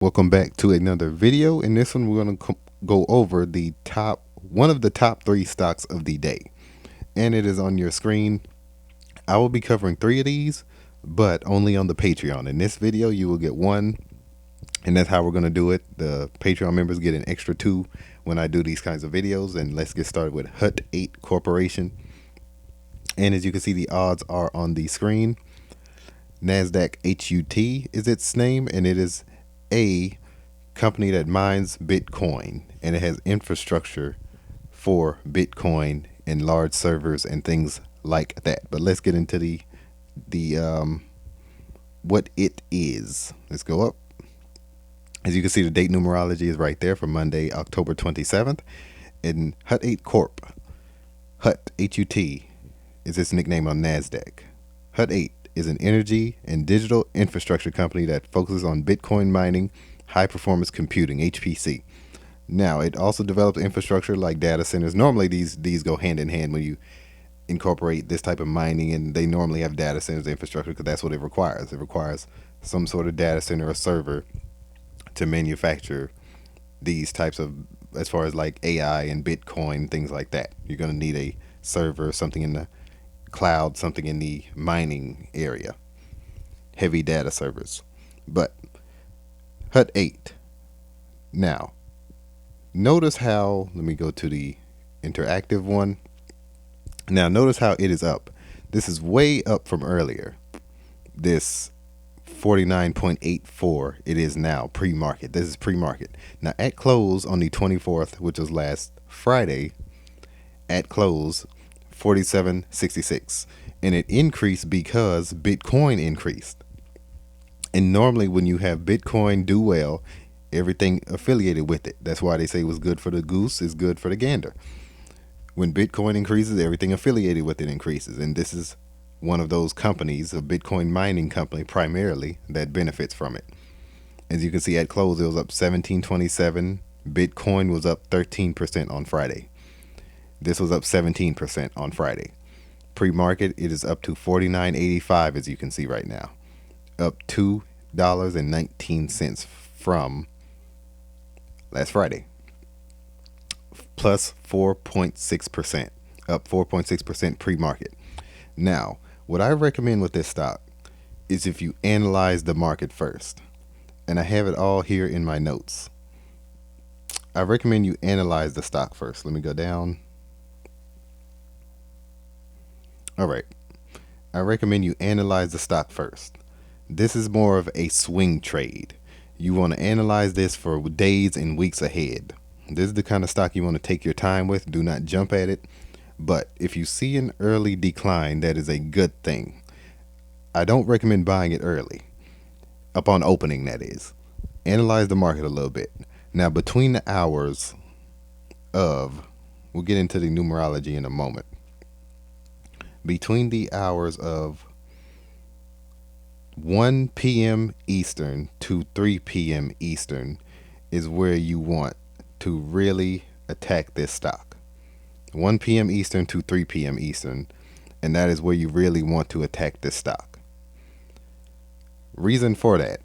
Welcome back to another video. In this one, we're going to go over one of the top 3 stocks of the day, and it is on your screen. I will be covering 3 of these, but only on the Patreon. In this video, you will get 1, and that's how we're going to do it. The Patreon members get an extra 2 when I do these kinds of videos. And let's get started with Hut 8 Corporation. And as you can see, the odds are on the screen. NASDAQ HUT is its name, and it is a company that mines Bitcoin, and it has infrastructure for Bitcoin and large servers and things like that. But let's get into the what it is. Let's go up. As you can see, the date numerology is right there for Monday, October 27th. And Hut 8 Corp, Hut HUT is its nickname on NASDAQ. Hut 8 is an energy and digital infrastructure company that focuses on Bitcoin mining, high performance computing, HPC. Now, it also develops infrastructure like data centers. Normally these go hand in hand when you incorporate this type of mining, and they normally have data centers infrastructure because that's what it requires. It requires some sort of data center or server to manufacture these types of, as far as like AI and Bitcoin, things like that. You're going to need a server, something in the cloud, something in the mining area, heavy data servers. But Hut 8. Now, notice how, let me go to the interactive one. Now, notice how it is up. This is way up from earlier. This 49.84 it is now pre-market. This is pre-market. Now, at close on the 24th, which was last Friday, at close 47.66, and it increased because Bitcoin increased. And normally when you have Bitcoin do well, everything affiliated with it, that's why they say what's good for the goose is good for the gander. When Bitcoin increases, everything affiliated with it increases, and this is one of those companies, a Bitcoin mining company primarily, that benefits from it. As you can see, at close it was up 17.27. Bitcoin was up 13% on Friday. This was up 17% on Friday. Pre-market, it is up to $49.85, as you can see right now, up $2.19 from last Friday, plus 4.6%, up 4.6% pre-market. Now, what I recommend with this stock is if you analyze the market first, and I have it all here in my notes. I recommend you analyze the stock first. Let me go down. All right. I recommend you analyze the stock first. This is more of a swing trade. You want to analyze this for days and weeks ahead. This is the kind of stock you want to take your time with. Do not jump at it. But if you see an early decline, that is a good thing. I don't recommend buying it early. Upon opening, that is. Analyze the market a little bit. Now, between the hours of, we'll get into the numerology in a moment. Between the hours of 1 p.m. Eastern to 3 p.m. Eastern is where you want to really attack this stock. 1 p.m. Eastern to 3 p.m. Eastern, and that is where you really want to attack this stock. Reason for that: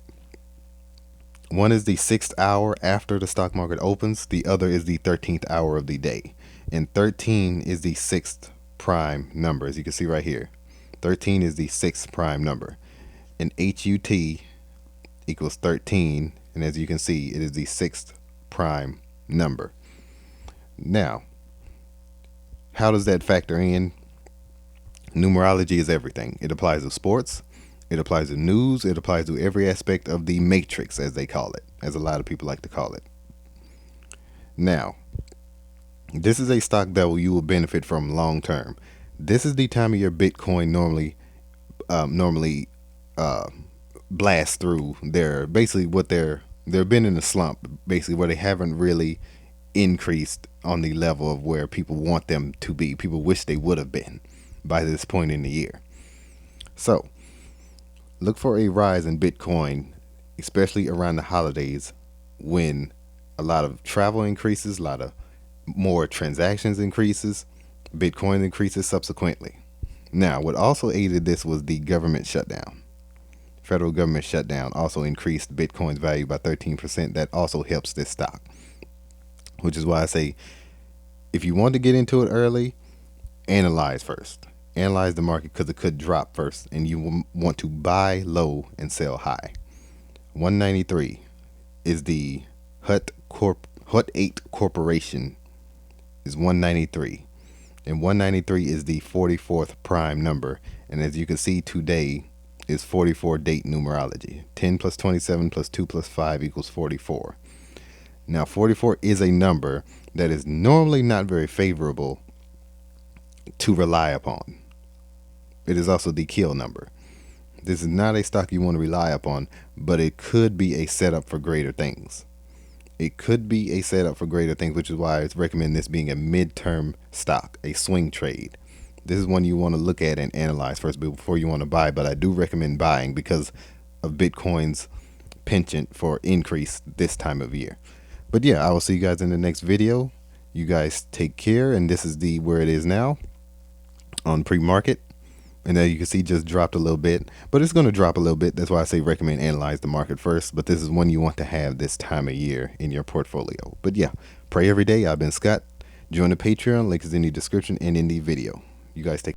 one is the 6th hour after the stock market opens, the other is the 13th hour of the day, and 13 is the 6th prime number. As you can see right here, 13 is the 6th prime number, and HUT equals 13, and as you can see, it is the 6th prime number. Now, how does that factor in? Numerology is everything. It applies to sports, it applies to news, it applies to every aspect of the matrix, as they call it, as a lot of people like to call it. Now, this is a stock that you will benefit from long term. This is the time of your Bitcoin normally blast through their, basically what they've been in a slump, basically where they haven't really increased on the level of where people want them to be. People wish they would have been by this point in the year. So look for a rise in Bitcoin, especially around the holidays, when a lot of travel increases, a lot of more transactions increases, Bitcoin increases subsequently. Now, what also aided this was the government shutdown. federal government shutdown also increased Bitcoin's value by 13%. That also helps this stock, which is why I say if you want to get into it early, analyze first. Analyze the market because it could drop first, and you want to buy low and sell high. 193 is the Hut 8 Corporation is 193, and 193 is the 44th prime number, and as you can see today is 44 date numerology. 10 plus 27 plus 2 plus 5 equals 44. Now 44 is a number that is normally not very favorable to rely upon. It is also the kill number. This is not a stock you want to rely upon, but it could be a setup for greater things. It could be a setup for greater things, which is why I recommend this being a midterm stock, a swing trade. This is one you want to look at and analyze first before you want to buy, but I do recommend buying because of Bitcoin's penchant for increase this time of year. But yeah, I will see you guys in the next video. You guys take care, and this is where it is now on pre-market. And as you can see, just dropped a little bit, but it's going to drop a little bit. That's why I say recommend analyze the market first. But this is one you want to have this time of year in your portfolio. But yeah, pray every day. I've been Scott. Join the Patreon. Link is in the description and in the video. You guys take care.